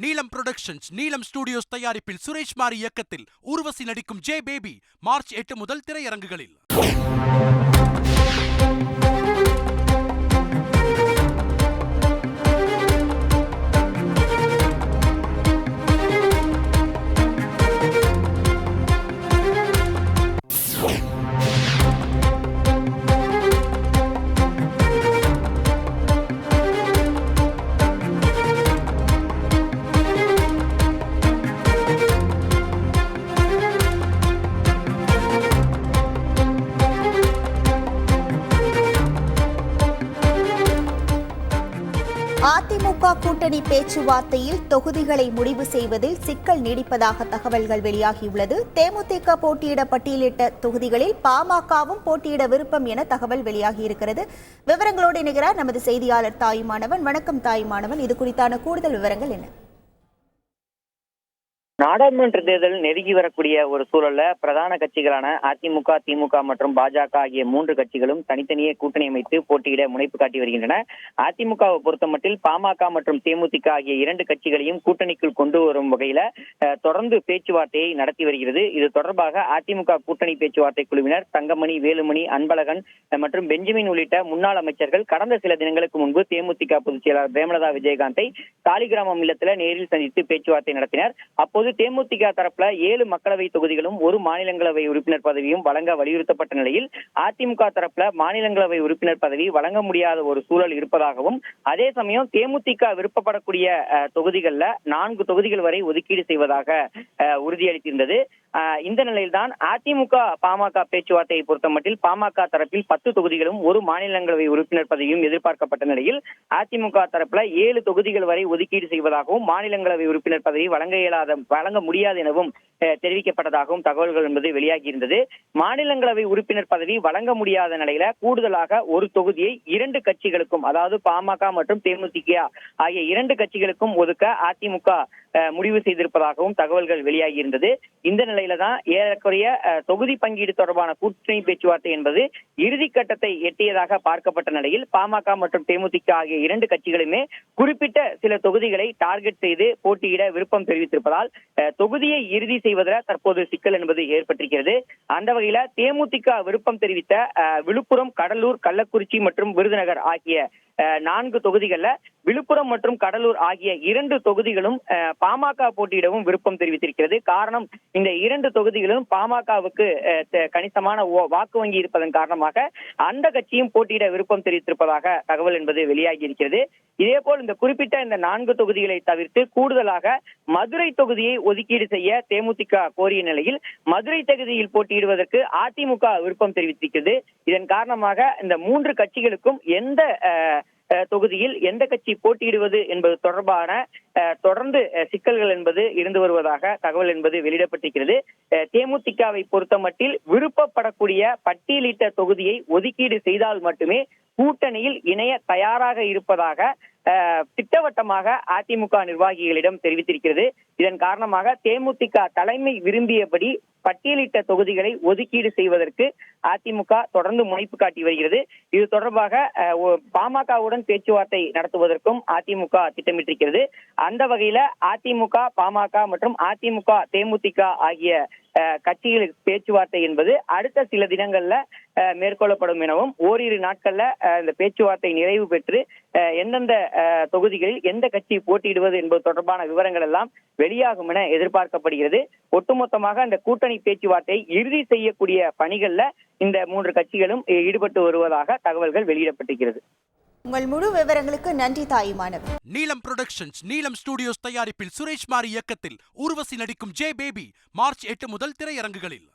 நீலம் புரொடக்ஷன்ஸ், நீலம் ஸ்டுடியோஸ் தயாரிப்பில் சுரேஷ் மாரி இயக்கத்தில் ஊர்வசி நடிக்கும் ஜே பேபி மார்ச் 8 முதல் திரையரங்குகளில். அதிமுக கூட்டணி பேச்சுவார்த்தையில் தொகுதிகளை முடிவு செய்வதில் சிக்கல் நீடிப்பதாக தகவல்கள் வெளியாகியுள்ளது. தேமுதிக போட்டியிட பட்டியலிட்ட தொகுதிகளில் பாமகவும் போட்டியிட விருப்பம் என தகவல் வெளியாகியிருக்கிறது. விவரங்களோடு இணைகிறார் நமது செய்தியாளர் தாயுமானவன். வணக்கம் தாயுமானவன், இது குறித்தான கூடுதல் விவரங்கள் என்ன? நாடாளுமன்ற தேர்தல் நெருங்கி வரக்கூடிய ஒரு சூழல்ல பிரதான கட்சிகளான அதிமுக, திமுக மற்றும் பாஜக ஆகிய 3 கட்சிகளும் தனித்தனியே கூட்டணி அமைத்து போட்டியிட முனைப்பு காட்டி வருகின்றன. அதிமுகவை பொறுத்தமட்டில் பாமக மற்றும் தேமுதிக ஆகிய 2 கட்சிகளையும் கூட்டணிக்குள் கொண்டு வரும் வகையில தொடர்ந்து பேச்சுவார்த்தையை நடத்தி வருகிறது. இது தொடர்பாக அதிமுக கூட்டணி பேச்சுவார்த்தை குழுவினர் தங்கமணி, வேலுமணி, அன்பழகன் மற்றும் பெஞ்சமின் உள்ளிட்ட முன்னாள் அமைச்சர்கள் கடந்த சில தினங்களுக்கு முன்பு தேமுதிக பொதுச் செயலாளர் பிரேமலதா விஜயகாந்தை சாலிகிராமம் இல்லத்துல நேரில் சந்தித்து பேச்சுவார்த்தை நடத்தினர். அப்போது தேமுதிக தரப்புல 7 மக்களவை தொகுதிகளும் 1 மாநிலங்களவை உறுப்பினர் பதவியும் வழங்க வலியுறுத்தப்பட்ட நிலையில் அதிமுக தரப்புல மாநிலங்களவை உறுப்பினர் பதவி வழங்க முடியாத ஒரு சூழல் இருப்பதாகவும், அதே சமயம் தேமுதிக விருப்பப்படக்கூடிய தொகுதிகள்ல 4 தொகுதிகள் வரை ஒதுக்கீடு செய்வதாக உறுதியளித்திருந்தது. இந்த நிலையில்தான் அதிமுக பாமக பேச்சுவார்த்தையை பொறுத்தமட்டில் பாமக தரப்பில் 10 தொகுதிகளும் 1 மாநிலங்களவை உறுப்பினர் பதவியும் எதிர்பார்க்கப்பட்ட நிலையில் அதிமுக தரப்புல 7 தொகுதிகள் வரை ஒதுக்கீடு செய்வதாகவும் மாநிலங்களவை உறுப்பினர் பதவி வழங்க முடியாது எனவும் தெரிவிக்கப்பட்டதாகவும் தகவல்கள் என்பது வெளியாகி இருந்தது. மாநிலங்களவை உறுப்பினர் பதவி வழங்க முடியாத நிலையில கூடுதலாக ஒரு தொகுதியை 2 கட்சிகளுக்கும், அதாவது பாமக மற்றும் தேமுதிக ஆகிய 2 கட்சிகளுக்கும் ஒதுக்க அதிமுக முடிவு செய்திருப்பதாகவும் தகவல்கள் வெளியாகி இருந்தது. இந்த நிலையில தான் ஏறக்குறைய தொகுதி பங்கீடு தொடர்பான கூட்டணி பேச்சுவார்த்தை என்பது இறுதி கட்டத்தை எட்டியதாக பார்க்கப்பட்ட நிலையில் பாமக மற்றும் தேமுதிக ஆகிய 2 கட்சிகளுமே குறிப்பிட்ட சில தொகுதிகளை டார்கெட் செய்து போட்டியிட விருப்பம் தெரிவித்திருப்பதால் தொகுதியை இறுதி செய்வதில் தற்போது சிக்கல் என்பது ஏற்பட்டிருக்கிறது. அந்த வகையில தேமுதிக விருப்பம் தெரிவித்த விழுப்புரம், கடலூர், கள்ளக்குறிச்சி மற்றும் விருதுநகர் ஆகிய 4 தொகுதிகள்ல விழுப்புரம் மற்றும் கடலூர் ஆகிய 2 தொகுதிகளும் பாமக போட்டியிடவும் விருப்பம் தெரிவித்திருக்கிறது. காரணம், இந்த 2 தொகுதிகளும் பாமகவுக்கு கணிசமான வாக்கு வங்கி இருப்பதன் காரணமாக அந்த கட்சியும் போட்டியிட விருப்பம் தெரிவித்திருப்பதாக தகவல் என்பது வெளியாகி இருக்கிறது. இதே போல் இந்த குறிப்பிட்ட இந்த 4 தொகுதிகளை தவிர்த்து கூடுதலாக மதுரை தொகுதியை ஒதுக்கீடு செய்ய தேமுதிக கோரிய நிலையில் மதுரை தொகுதியில் போட்டியிடுவதற்கு அதிமுக விருப்பம் தெரிவித்திருக்கிறது. இதன் காரணமாக இந்த 3 கட்சிகளுக்கும் எந்த தொகுதியில் எந்த கட்சி போட்டியிடுவது என்பது தொடர்பான தொடர்ந்து சிக்கல்கள் என்பது இருந்து வருவதாக தகவல் என்பது வெளியிடப்பட்டிருக்கிறது. தேமுதிகவை பொறுத்தமட்டில் விருப்பப்படக்கூடிய பட்டியலிட்ட தொகுதியை ஒதுக்கீடு செய்தால் மட்டுமே கூட்டணியில் இணைய தயாராக இருப்பதாக திட்டவட்டமாக அதிமுக நிர்வாகிகளிடம் தெரிவித்திருக்கிறது. இதன் காரணமாக தேமுதிக தலைமை விரும்பியபடி பட்டியலிட்ட தொகுதிகளை ஒதுக்கீடு செய்வதற்கு அதிமுக தொடர்ந்து முனைப்பு காட்டி வருகிறது. இது தொடர்பாக பாமகவுடன் பேச்சுவார்த்தை நடத்துவதற்கும் அதிமுக திட்டமிட்டிருக்கிறது. அந்த வகையில அதிமுக, பாமக மற்றும் அதிமுக, தேமுதிக ஆகிய கட்சிகளுக்கு பேச்சுவார்த்தை என்பது அடுத்த சில தினங்கள்ல மேற்கொள்ளப்படும் எனவும், ஓரிரு நாட்கள்ல இந்த பேச்சுவார்த்தை நிறைவு பெற்று எந்தெந்த தொகுதிகளில் எந்த கட்சி போட்டியிடுவது என்பது தொடர்பான விவரங்கள் எல்லாம் வெளியாகும் என எதிர்பார்க்கப்படுகிறது. ஒட்டுமொத்தமாக இந்த கூட்டணி பேச்சுவார்த்தை இறுதி செய்யக்கூடிய பணிகள்ல இந்த 3 கட்சிகளும் ஈடுபட்டு வருவதாக தகவல்கள் வெளியிடப்பட்டிருக்கிறது. உங்கள் முழு விவரங்களுக்கு நன்றி தாயுமானவன். நீலம் புரொடக்ஷன்ஸ், நீலம் ஸ்டுடியோஸ் தயாரிப்பில் சுரேஷ் மாரி இயக்கத்தில் ஊர்வசி நடிக்கும் ஜே பேபி மார்ச் 8 முதல் திரையரங்குகளில்.